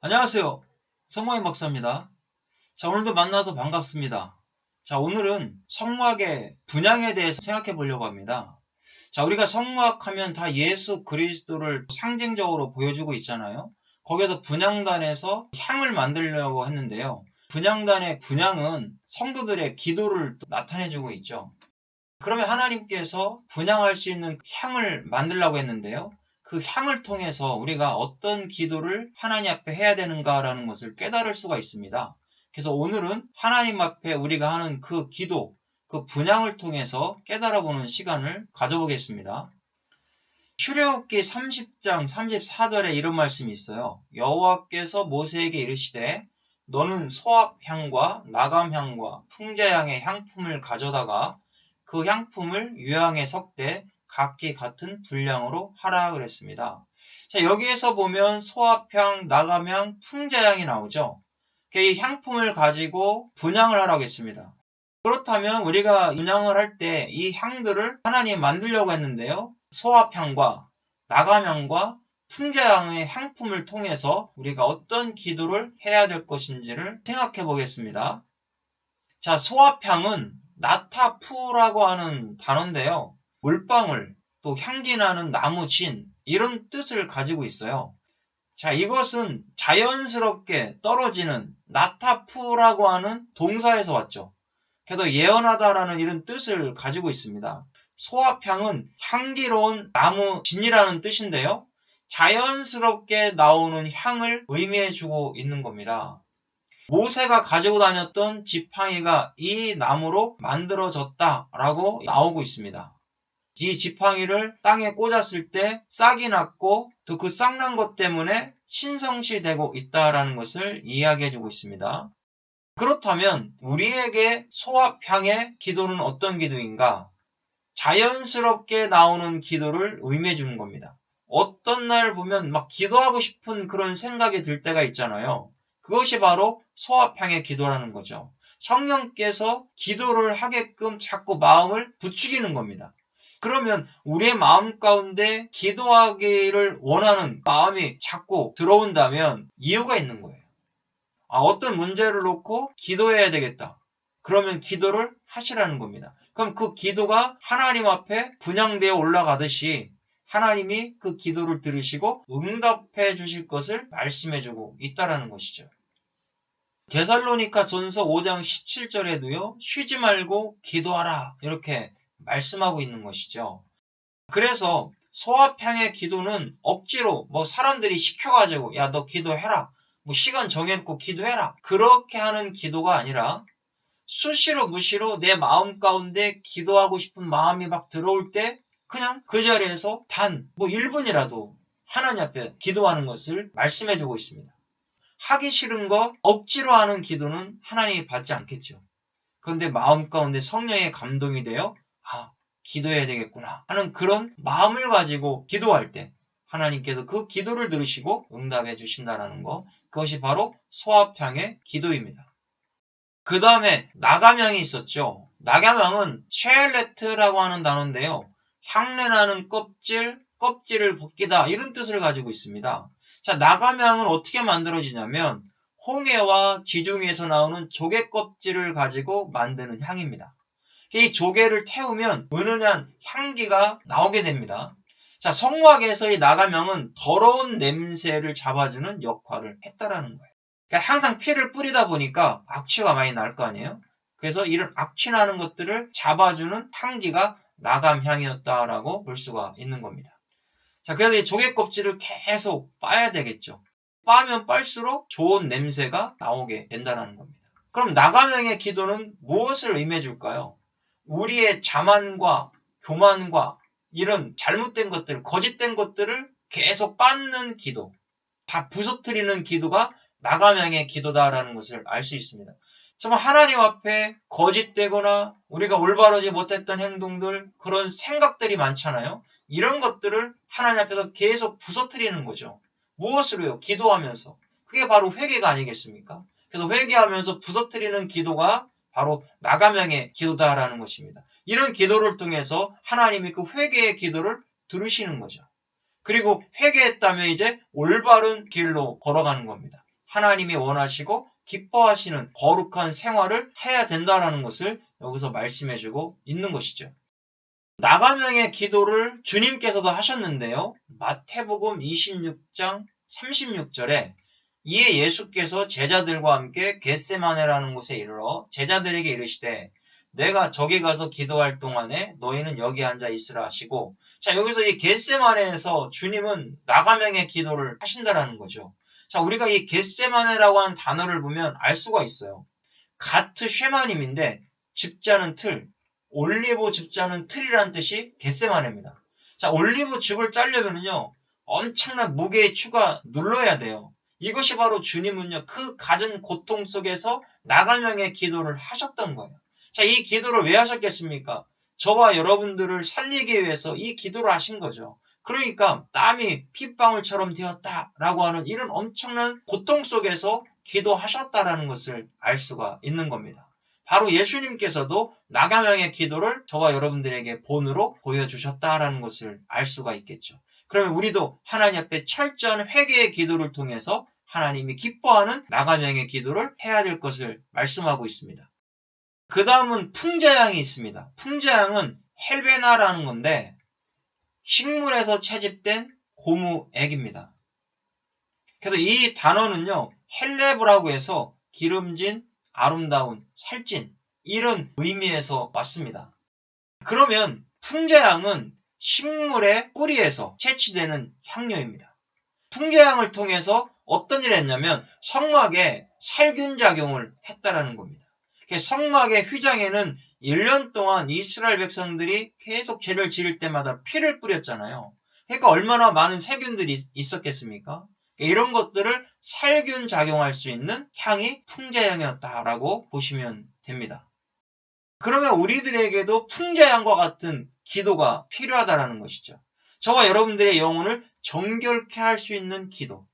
안녕하세요. 성모임 박사입니다. 자, 오늘도 만나서 반갑습니다. 자, 오늘은 성막의 분향에 대해서 생각해 보려고 합니다. 자, 우리가 성막 하면 다 예수 그리스도를 상징적으로 보여주고 있잖아요. 거기에서 분향단에서 향을 만들려고 했는데요. 분향단의 분향은 성도들의 기도를 나타내 주고 있죠. 그러면 하나님께서 분향할 수 있는 향을 만들려고 했는데요. 그 향을 통해서 우리가 어떤 기도를 하나님 앞에 해야 되는가라는 것을 깨달을 수가 있습니다. 그래서 오늘은 하나님 앞에 우리가 하는 그 기도, 그 분향을 통해서 깨달아보는 시간을 가져보겠습니다. 출애굽기 30장 34절에 이런 말씀이 있어요. 여호와께서 모세에게 이르시되 너는 소합향과 나감향과 풍자향의 향품을 가져다가 그 향품을 유향에 섞되 각기 같은 분량으로 하라 그랬습니다. 자, 여기에서 보면 소합향, 나감향, 풍자향이 나오죠. 이 향품을 가지고 분향을 하라고 했습니다. 그렇다면 우리가 분향을 할 때 이 향들을 하나님 만들려고 했는데요. 소합향과 나감향과 풍자향의 향품을 통해서 우리가 어떤 기도를 해야 될 것인지를 생각해 보겠습니다. 자, 소합향은 나타푸라고 하는 단어인데요. 물방울, 또 향기 나는 나무 진, 이런 뜻을 가지고 있어요. 자, 이것은 자연스럽게 떨어지는 나타푸라고 하는 동사에서 왔죠. 그래서 예언하다라는 이런 뜻을 가지고 있습니다. 소합향은 향기로운 나무 진이라는 뜻인데요. 자연스럽게 나오는 향을 의미해주고 있는 겁니다. 모세가 가지고 다녔던 지팡이가 이 나무로 만들어졌다라고 나오고 있습니다. 이 지팡이를 땅에 꽂았을 때 싹이 났고 또 그 싹 난 것 때문에 신성시되고 있다라는 것을 이야기해주고 있습니다. 그렇다면 우리에게 소합향의 기도는 어떤 기도인가? 자연스럽게 나오는 기도를 의미해 주는 겁니다. 어떤 날 보면 막 기도하고 싶은 그런 생각이 들 때가 있잖아요. 그것이 바로 소합향의 기도라는 거죠. 성령께서 기도를 하게끔 자꾸 마음을 부추기는 겁니다. 그러면 우리의 마음 가운데 기도하기를 원하는 마음이 자꾸 들어온다면 이유가 있는 거예요. 어떤 문제를 놓고 기도해야 되겠다. 그러면 기도를 하시라는 겁니다. 그럼 그 기도가 하나님 앞에 분향되어 올라가듯이 하나님이 그 기도를 들으시고 응답해 주실 것을 말씀해 주고 있다라는 것이죠. 데살로니가 전서 5장 17절에도요. 쉬지 말고 기도하라 이렇게 말씀하고 있는 것이죠. 그래서 소합향의 기도는 억지로 사람들이 시켜가지고 야 너 기도해라. 시간 정해놓고 기도해라. 그렇게 하는 기도가 아니라 수시로 무시로 내 마음 가운데 기도하고 싶은 마음이 막 들어올 때 그냥 그 자리에서 단 1분이라도 하나님 앞에 기도하는 것을 말씀해주고 있습니다. 하기 싫은 거 억지로 하는 기도는 하나님이 받지 않겠죠. 그런데 마음 가운데 성령의 감동이 되어 기도해야 되겠구나 하는 그런 마음을 가지고 기도할 때 하나님께서 그 기도를 들으시고 응답해 주신다는 거, 그것이 바로 소합향의 기도입니다. 그 다음에 나감향이 있었죠. 나감향은 쉐엘레트라고 하는 단어인데요. 향내나는 껍질을 벗기다 이런 뜻을 가지고 있습니다. 자, 나감향은 어떻게 만들어지냐면 홍해와 지중해에서 나오는 조개 껍질을 가지고 만드는 향입니다. 이 조개를 태우면 은은한 향기가 나오게 됩니다. 자, 성막에서 이 나감향은 더러운 냄새를 잡아주는 역할을 했다라는 거예요. 그러니까 항상 피를 뿌리다 보니까 악취가 많이 날 거 아니에요? 그래서 이런 악취 나는 것들을 잡아주는 향기가 나감향이었다라고 볼 수가 있는 겁니다. 자, 그래서 이 조개 껍질을 계속 빠야 되겠죠. 빠면 빨수록 좋은 냄새가 나오게 된다는 겁니다. 그럼 나감향의 기도는 무엇을 의미해 줄까요? 우리의 자만과 교만과 이런 잘못된 것들, 거짓된 것들을 계속 빻는 기도, 다 부서뜨리는 기도가 나감향의 기도다라는 것을 알 수 있습니다. 정말 하나님 앞에 거짓되거나 우리가 올바르지 못했던 행동들, 그런 생각들이 많잖아요. 이런 것들을 하나님 앞에서 계속 부서뜨리는 거죠. 무엇으로요? 기도하면서. 그게 바로 회개가 아니겠습니까? 그래서 회개하면서 부서뜨리는 기도가 바로 나감향의 기도다라는 것입니다. 이런 기도를 통해서 하나님이 그 회개의 기도를 들으시는 거죠. 그리고 회개했다면 이제 올바른 길로 걸어가는 겁니다. 하나님이 원하시고 기뻐하시는 거룩한 생활을 해야 된다라는 것을 여기서 말씀해주고 있는 것이죠. 나가명의 기도를 주님께서도 하셨는데요. 마태복음 26장 36절에 이에 예수께서 제자들과 함께 겟세마네라는 곳에 이르러 제자들에게 이르시되 내가 저기 가서 기도할 동안에 너희는 여기 앉아 있으라 하시고, 자, 여기서 이 겟세마네에서 주님은 나가명의 기도를 하신다라는 거죠. 자, 우리가 이 겟세마네라고 하는 단어를 보면 알 수가 있어요. 가트 쉐마님인데 집자는 틀, 올리브 즙자는 틀이라는 뜻이 겟세마네입니다. 자, 올리브 즙을 짜려면요 엄청난 무게의 추가 눌러야 돼요. 이것이 바로 주님은요 그 갖은 고통 속에서 나가명의 기도를 하셨던 거예요. 자, 이 기도를 왜 하셨겠습니까? 저와 여러분들을 살리기 위해서 이 기도를 하신 거죠. 그러니까 땀이 핏방울처럼 되었다라고 하는 이런 엄청난 고통 속에서 기도하셨다라는 것을 알 수가 있는 겁니다. 바로 예수님께서도 나가명의 기도를 저와 여러분들에게 본으로 보여주셨다라는 것을 알 수가 있겠죠. 그러면 우리도 하나님 앞에 철저한 회개의 기도를 통해서 하나님이 기뻐하는 나가명의 기도를 해야 될 것을 말씀하고 있습니다. 그 다음은 풍자양이 있습니다. 풍자양은 헬베나라는 건데 식물에서 채집된 고무액입니다. 그래서 이 단어는요, 헬레브라고 해서 기름진, 아름다운, 살찐 이런 의미에서 왔습니다. 그러면 풍자향은 식물의 뿌리에서 채취되는 향료입니다. 풍자향을 통해서 어떤 일을 했냐면 성막에 살균 작용을 했다라는 겁니다. 성막의 휘장에는 1년 동안 이스라엘 백성들이 계속 죄를 지을 때마다 피를 뿌렸잖아요. 그러니까 얼마나 많은 세균들이 있었겠습니까? 이런 것들을 살균 작용할 수 있는 향이 풍자향이었다라고 보시면 됩니다. 그러면 우리들에게도 풍자향과 같은 기도가 필요하다라는 것이죠. 저와 여러분들의 영혼을 정결케 할 수 있는 기도,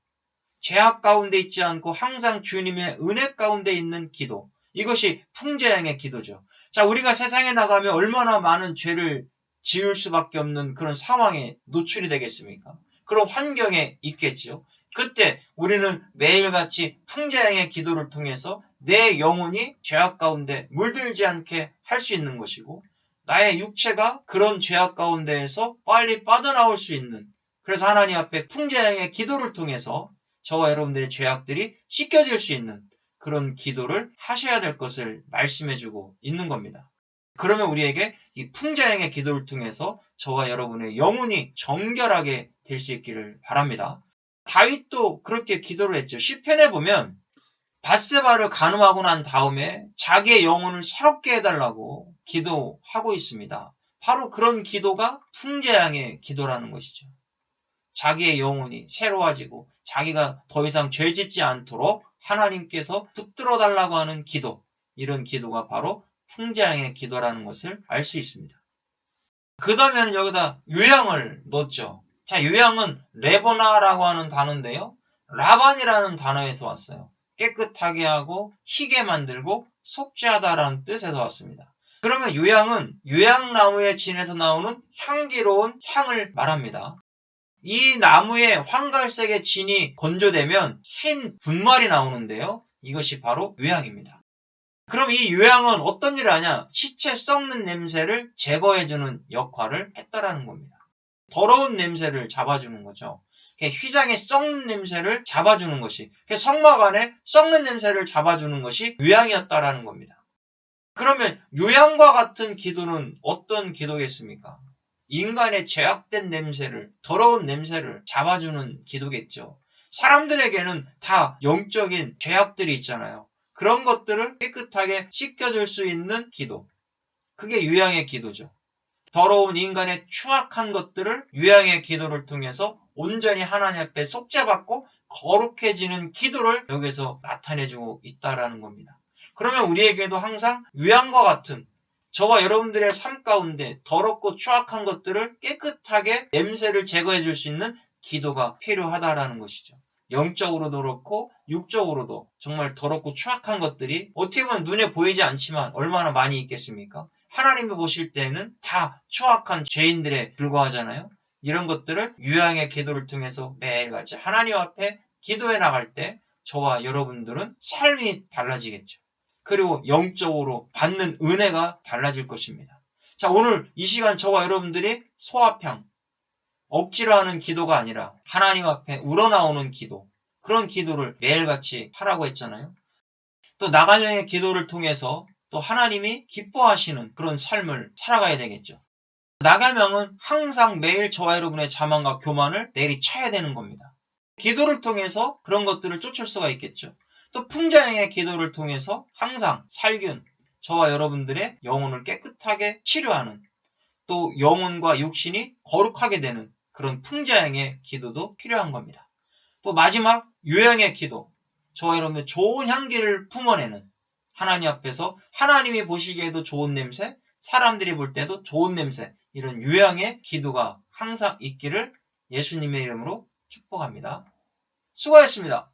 죄악 가운데 있지 않고 항상 주님의 은혜 가운데 있는 기도, 이것이 풍자향의 기도죠. 자, 우리가 세상에 나가면 얼마나 많은 죄를 지을 수밖에 없는 그런 상황에 노출이 되겠습니까? 그런 환경에 있겠지요. 그때 우리는 매일같이 풍자향의 기도를 통해서 내 영혼이 죄악 가운데 물들지 않게 할 수 있는 것이고, 나의 육체가 그런 죄악 가운데에서 빨리 빠져나올 수 있는, 그래서 하나님 앞에 풍자향의 기도를 통해서 저와 여러분들의 죄악들이 씻겨질 수 있는 그런 기도를 하셔야 될 것을 말씀해주고 있는 겁니다. 그러면 우리에게 이 풍자향의 기도를 통해서 저와 여러분의 영혼이 정결하게 될 수 있기를 바랍니다. 다윗도 그렇게 기도를 했죠. 시편에 보면 밧세바를 간음하고 난 다음에 자기의 영혼을 새롭게 해달라고 기도하고 있습니다. 바로 그런 기도가 풍자향의 기도라는 것이죠. 자기의 영혼이 새로워지고 자기가 더 이상 죄 짓지 않도록 하나님께서 붙들어 달라고 하는 기도, 이런 기도가 바로 풍자향의 기도라는 것을 알 수 있습니다. 그 다음에는 여기다 요양을 넣었죠. 자, 요양은 레보나라고 하는 단어인데요. 라반이라는 단어에서 왔어요. 깨끗하게 하고 희게 만들고 속죄하다라는 뜻에서 왔습니다. 그러면 요양은 요양나무의 진에서 나오는 향기로운 향을 말합니다. 이 나무의 황갈색의 진이 건조되면 흰 분말이 나오는데요. 이것이 바로 요양입니다. 그럼 이 요양은 어떤 일을 하냐? 시체 썩는 냄새를 제거해주는 역할을 했다라는 겁니다. 더러운 냄새를 잡아주는 거죠. 휘장의 썩는 냄새를 잡아주는 것이, 성막 안에 썩는 냄새를 잡아주는 것이 요양이었다라는 겁니다. 그러면 요양과 같은 기도는 어떤 기도겠습니까? 인간의 죄악된 냄새를, 더러운 냄새를 잡아주는 기도겠죠. 사람들에게는 다 영적인 죄악들이 있잖아요. 그런 것들을 깨끗하게 씻겨줄 수 있는 기도. 그게 요양의 기도죠. 더러운 인간의 추악한 것들을 요양의 기도를 통해서 온전히 하나님 앞에 속죄받고 거룩해지는 기도를 여기서 나타내주고 있다라는 겁니다. 그러면 우리에게도 항상 요양과 같은 저와 여러분들의 삶 가운데 더럽고 추악한 것들을 깨끗하게 냄새를 제거해 줄 수 있는 기도가 필요하다라는 것이죠. 영적으로도 그렇고 육적으로도 정말 더럽고 추악한 것들이 어떻게 보면 눈에 보이지 않지만 얼마나 많이 있겠습니까? 하나님이 보실 때에는 다 추악한 죄인들에 불과하잖아요. 이런 것들을 요양의 기도를 통해서 매일같이 하나님 앞에 기도해 나갈 때 저와 여러분들은 삶이 달라지겠죠. 그리고 영적으로 받는 은혜가 달라질 것입니다. 자, 오늘 이 시간 저와 여러분들이 소화평, 억지로 하는 기도가 아니라 하나님 앞에 우러나오는 기도, 그런 기도를 매일같이 하라고 했잖아요. 또 나갈령의 기도를 통해서 또 하나님이 기뻐하시는 그런 삶을 살아가야 되겠죠. 나갈명은 항상 매일 저와 여러분의 자만과 교만을 내리쳐야 되는 겁니다. 기도를 통해서 그런 것들을 쫓을 수가 있겠죠. 또 풍자형의 기도를 통해서 항상 살균, 저와 여러분들의 영혼을 깨끗하게 치료하는, 또 영혼과 육신이 거룩하게 되는 그런 풍자형의 기도도 필요한 겁니다. 또 마지막 유형의 기도, 저와 여러분의 좋은 향기를 품어내는, 하나님 앞에서 하나님이 보시기에도 좋은 냄새, 사람들이 볼 때도 좋은 냄새, 이런 유형의 기도가 항상 있기를 예수님의 이름으로 축복합니다. 수고하셨습니다.